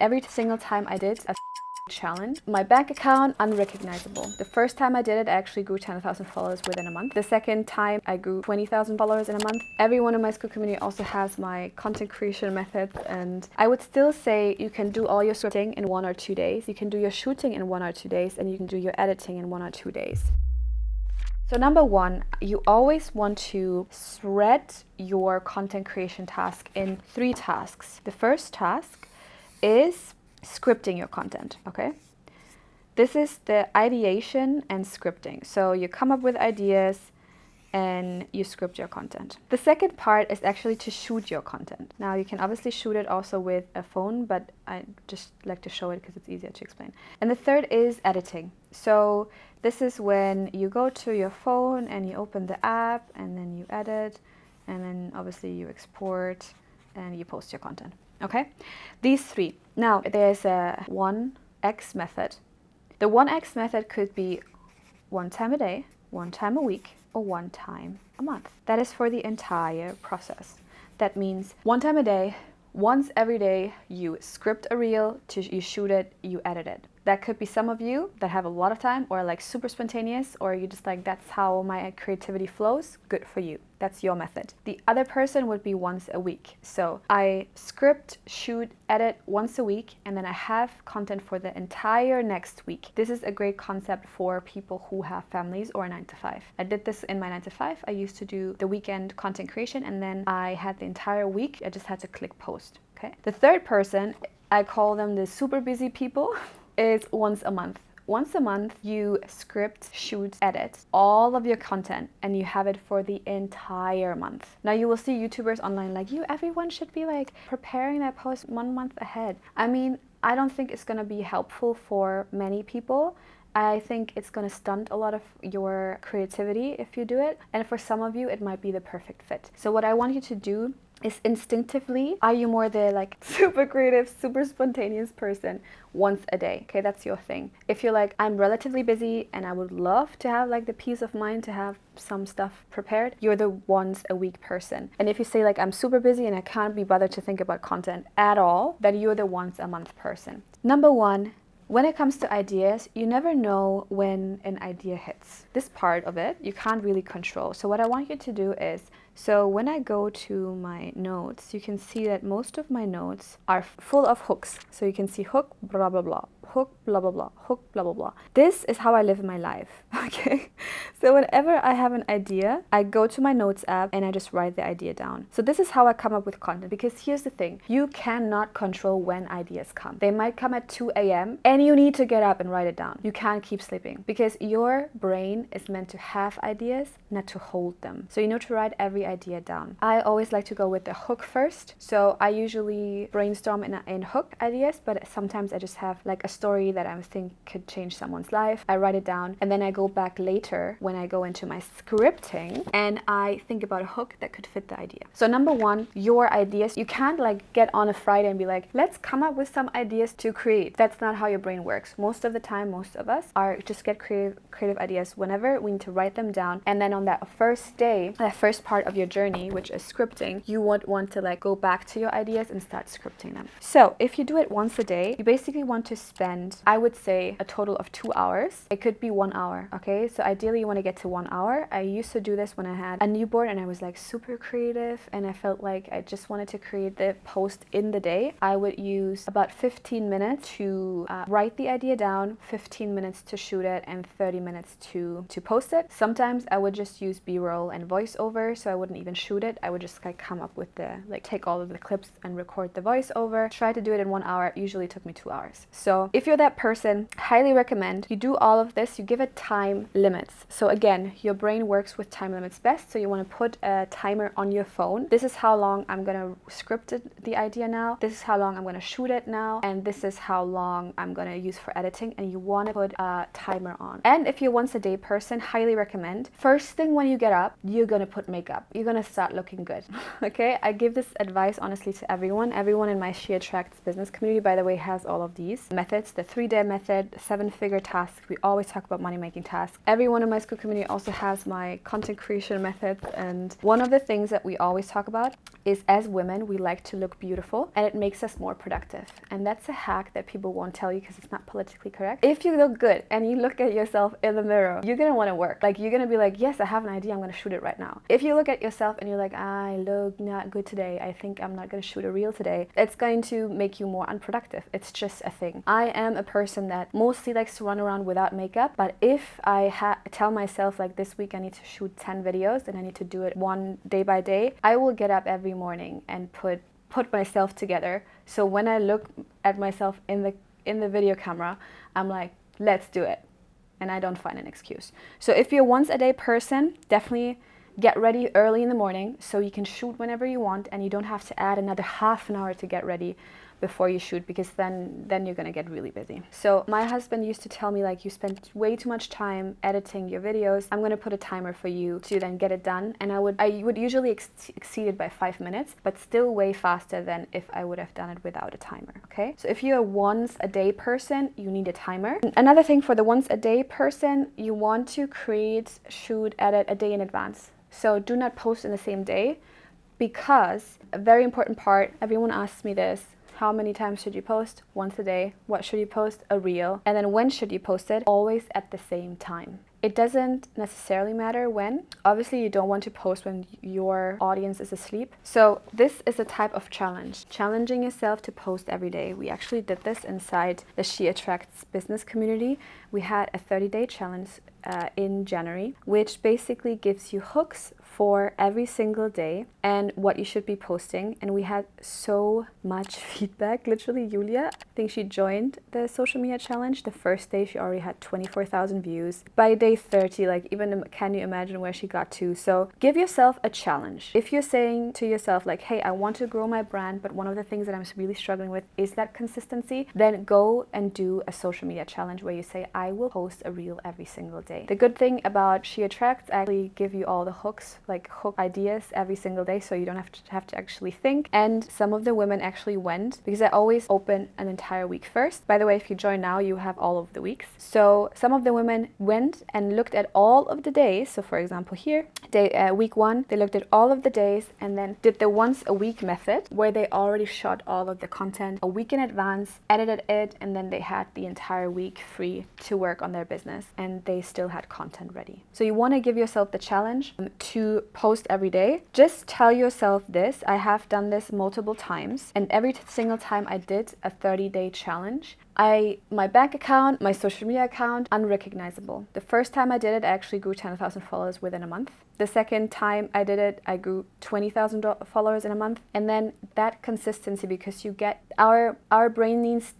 Every single time I did a challenge, my bank account unrecognizable. The first time I did it, I actually grew 10,000 followers within a month. The second time I grew 20,000 followers in a month. Everyone in my school community also has my content creation methods, and I would still say you can do all your scripting in 1 or 2 days. You can do your shooting in 1 or 2 days, and you can do your editing in 1 or 2 days. So number one, you always want to spread your content creation task in 3 tasks. The first task is scripting your content, okay? This is the ideation and scripting. So you come up with ideas and you script your content. The second part is actually to shoot your content. Now you can obviously shoot it also with a phone, but I just like to show it because it's easier to explain. And the third is editing. So this is when you go to your phone and you open the app and then you edit, and then obviously you export and you post your content. Okay, these 3. Now there's a 1x method. The 1x method could be 1 time a day, 1 time a week, or 1 time a month. That is for the entire process. That means 1 time a day, once every day, you script a reel, you shoot it, you edit it. That could be some of you that have a lot of time, or like super spontaneous, or you just like, that's how my creativity flows. Good for you. That's your method. The other person would be once a week. So I script, shoot, edit once a week, and then I have content for the entire next week. This is a great concept for people who have families or a 9 to 5. I did this in my 9 to 5. I used to do the weekend content creation, and then I had the entire week. I just had to click post. Okay. The third person, I call them the super busy people, is once a month. Once a month, you script, shoot, edit all of your content, and you have it for the entire month. Now you will see YouTubers online like, everyone should be like preparing that post 1 month ahead. I mean, I don't think it's gonna be helpful for many people. I think it's gonna stunt a lot of your creativity if you do it. And for some of you, it might be the perfect fit. So what I want you to do is instinctively, are you more the like super creative, super spontaneous person once a day? Okay, that's your thing. If you're like, I'm relatively busy and I would love to have like the peace of mind to have some stuff prepared, you're the once a week person. And if you say like, I'm super busy and I can't be bothered to think about content at all, then you're the once a month person. Number 1, when it comes to ideas, you never know when an idea hits. This part of it, you can't really control. So what I want you to do is, so when I go to my notes, you can see that most of my notes are full of hooks. So you can see hook, blah, blah, blah, hook, blah, blah, blah, hook, blah, blah, blah. This is how I live my life, okay? So whenever I have an idea, I go to my notes app and I just write the idea down. So this is how I come up with content, because here's the thing. You cannot control when ideas come. They might come at 2 a.m. and you need to get up and write it down. You can't keep sleeping because your brain is meant to have ideas, not to hold them. So you know to write every idea down. I always like to go with the hook first. So I usually brainstorm in hook ideas, but sometimes I just have like a story that I think could change someone's life. I write it down and then I go back later when I go into my scripting and I think about a hook that could fit the idea. So number 1, your ideas. You can't like get on a Friday and be like, let's come up with some ideas to create. That's not how your brain works. Most of the time, most of us are just get creative ideas whenever we need to write them down. And then on that first day, that first part of your journey, which is scripting, you would want to like go back to your ideas and start scripting them. So if you do it once a day, you basically want to spend, I would say, a total of 2 hours. It could be 1 hour, okay? So ideally you want to get to 1 hour. I used to do this when I had a newborn and I was like super creative and I felt like I just wanted to create the post in the day. I would use about 15 minutes to write the idea down, 15 minutes to shoot it, and 30 minutes to post it. Sometimes I would just use B-roll and voiceover, so I wouldn't even shoot it. I would just like come up with the, like take all of the clips and record the voiceover. Try to do it in 1 hour. It usually took me 2 hours. So if you're that person, highly recommend you do all of this. You give it time limits. So again, your brain works with time limits best. So you want to put a timer on your phone. This is how long I'm going to script the idea now. This is how long I'm going to shoot it now. And this is how long I'm going to use for editing. And you want to put a timer on. And if you're once a day person, highly recommend. First thing when you get up, you're going to put makeup. You're going to start looking good. Okay, I give this advice honestly to everyone. Everyone in my She Attracts business community, by the way, has all of these methods methods, the 3-day method, 7-figure tasks. We always talk about money-making tasks. Everyone in my school community also has my content creation methods. And one of the things that we always talk about is, as women, we like to look beautiful and it makes us more productive. And that's a hack that people won't tell you because it's not politically correct. If you look good and you look at yourself in the mirror, you're gonna want to work. Like, you're gonna be like, yes, I have an idea, I'm gonna shoot it right now. If you look at yourself and you're like, I look not good today, I think I'm not gonna shoot a reel today, it's going to make you more unproductive. It's just a thing. I am a person that mostly likes to run around without makeup, but if I tell myself like, this week I need to shoot 10 videos and I need to do it one day by day, I will get up every morning and put myself together. So when I look at myself in the video camera, I'm like, let's do it. And I don't find an excuse. So if you're once a day person, definitely get ready early in the morning so you can shoot whenever you want and you don't have to add another half an hour to get ready before you shoot, because then you're gonna get really busy. So my husband used to tell me, like, you spend way too much time editing your videos. I'm gonna put a timer for you to then get it done. And I would usually exceed it by 5 minutes, but still way faster than if I would have done it without a timer, okay? So if you're a once a day person, you need a timer. Another thing for the once a day person, you want to create, shoot, edit a day in advance. So do not post in the same day, because a very important part, everyone asks me this, how many times should you post? Once a day. What should you post? A reel. And then when should you post it? Always at the same time. It doesn't necessarily matter when. Obviously, you don't want to post when your audience is asleep. So this is a type of challenge. Challenging yourself to post every day. We actually did this inside the She Attracts business community. We had a 30-day challenge in January, which basically gives you hooks for every single day and what you should be posting. And we had so much feedback. Literally, Julia, I think she joined the social media challenge. The first day she already had 24,000 views. By day 30, like, even can you imagine where she got to? So give yourself a challenge. If you're saying to yourself like, hey, I want to grow my brand, but one of the things that I'm really struggling with is that consistency, then go and do a social media challenge where you say, I will post a reel every single day. The good thing about She Attracts, actually give you all the hooks, like hook ideas every single day, so you don't have to actually think. And some of the women actually went, because I always open an entire week first. By the way, if you join now, you have all of the weeks. So some of the women went and looked at all of the days. So for example here, week 1, they looked at all of the days and then did the once a week method, where they already shot all of the content a week in advance, edited it, and then they had the entire week free to work on their business, and they still had content ready. So you want to give yourself the challenge to post every day. Just tell yourself this. I have done this multiple times, and every single time I did a 30-day challenge, my bank account, my social media account, unrecognizable. The first time I did it, I actually grew 10,000 followers within a month. The second time I did it, I grew 20,000 followers in a month. And then that consistency, because you get, our brain needs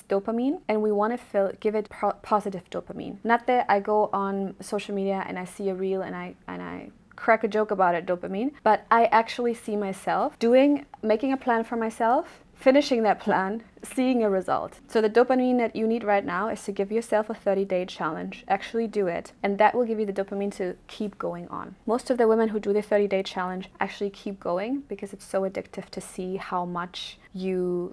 dopamine, and we want to give it positive dopamine. Not that I go on social media and I see a reel and I crack a joke about it, dopamine, but I actually see myself making a plan for myself, finishing that plan, seeing a result. So the dopamine that you need right now is to give yourself a 30-day challenge. Actually do it, and that will give you the dopamine to keep going on. Most of the women who do the 30-day challenge actually keep going, because it's so addictive to see how much you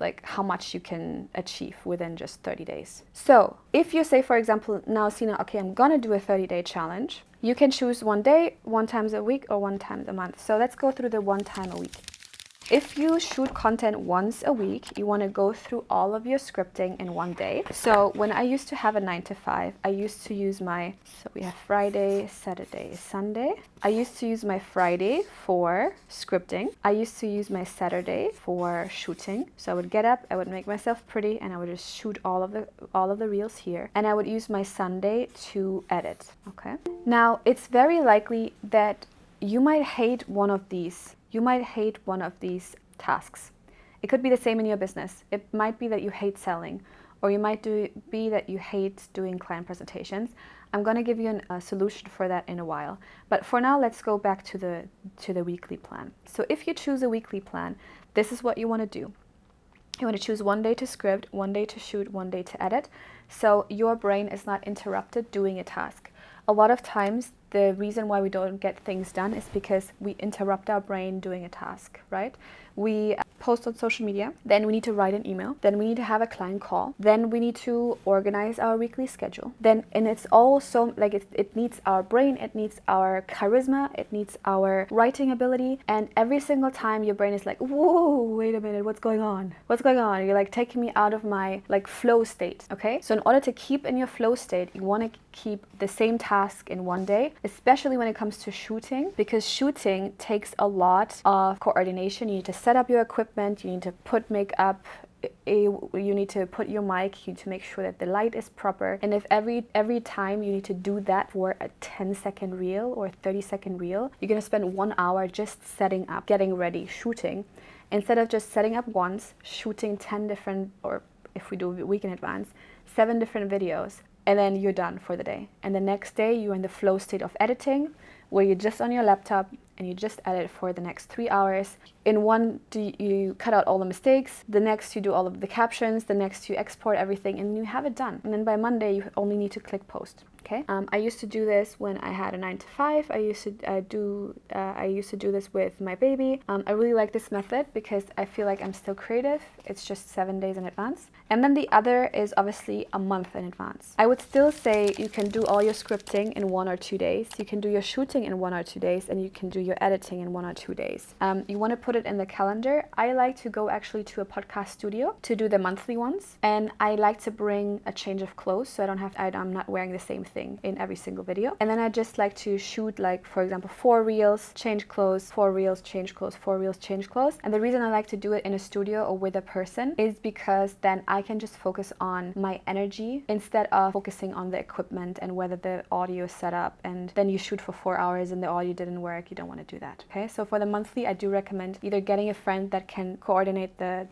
can achieve within just 30 days. So if you say, for example, now Sina, okay, I'm gonna do a 30-day challenge, you can choose one day, 1 time a week, or 1 time a month. So let's go through the 1 time a week. If you shoot content once a week, you want to go through all of your scripting in 1 day. So when I used to have a 9 to 5, I used to use so we have Friday, Saturday, Sunday. I used to use my Friday for scripting. I used to use my Saturday for shooting. So I would get up, I would make myself pretty, and I would just shoot all of the reels here. And I would use my Sunday to edit, okay? Now, it's very likely that you might hate one of these. You might hate one of these tasks. It could be the same in your business. It might be that you hate selling, or you might be that you hate doing client presentations. I'm going to give you a solution for that in a while. But for now, let's go back to the weekly plan. So if you choose a weekly plan, this is what you want to do. You want to choose 1 day to script, 1 day to shoot, 1 day to edit. So your brain is not interrupted doing a task. A lot of times, the reason why we don't get things done is because we interrupt our brain doing a task, right? We post on social media. Then we need to write an email. Then we need to have a client call. Then we need to organize our weekly schedule. Then, and it's all so like it needs our brain, it needs our charisma, it needs our writing ability. And every single time your brain is like, whoa, wait a minute, what's going on? What's going on? You're like taking me out of my like flow state. Okay. So in order to keep in your flow state, you want to keep the same task in one day, especially when it comes to shooting, because shooting takes a lot of coordination. You need to set up your equipment, you need to put makeup, you need to put your mic, you need to make sure that the light is proper. And if every time you need to do that for a 10-second reel or 30-second reel, you're gonna spend 1 hour just setting up, getting ready, shooting, instead of just setting up once, shooting 10 different, or if we do a week in advance, 7 different videos, and then you're done for the day. And the next day you're in the flow state of editing, where you're just on your laptop and you just edit for the next 3 hours. In one, you cut out all the mistakes. The next, you do all of the captions. The next, you export everything and you have it done. And then by Monday, you only need to click post. Okay. I used to do this when I had a 9-to-5. I used to do this with my baby. I really like this method because I feel like I'm still creative. It's just 7 days in advance. And then the other is obviously a month in advance. I would still say you can do all your scripting in 1 or 2 days. You can do your shooting in 1 or 2 days, and you can do your editing in 1 or 2 days. You want to put it in the calendar. I like to go actually to a podcast studio to do the monthly ones, and I like to bring a change of clothes so I'm not wearing the same thing in every single video. And then I just like to shoot, like, for example, 4 reels, change clothes, 4 reels, change clothes, 4 reels, change clothes. And the reason I like to do it in a studio or with a person is because then I can just focus on my energy instead of focusing on the equipment and whether the audio is set up, and then you shoot for 4 hours and the audio didn't work. You don't want to do that. Okay, so for the monthly, I do recommend either getting a friend that can coordinate the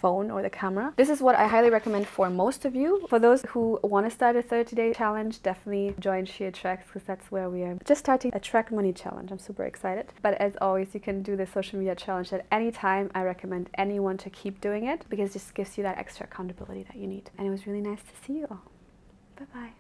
phone or the camera. This is what I highly recommend for most of you. For those who want to start a 30-day challenge, definitely join She Attracts, because that's where we are just starting Attract Money Challenge. I'm super excited. But as always, you can do the social media challenge at any time. I recommend anyone to keep doing it because it just gives you that extra accountability that you need. And it was really nice to see you all. Bye-bye.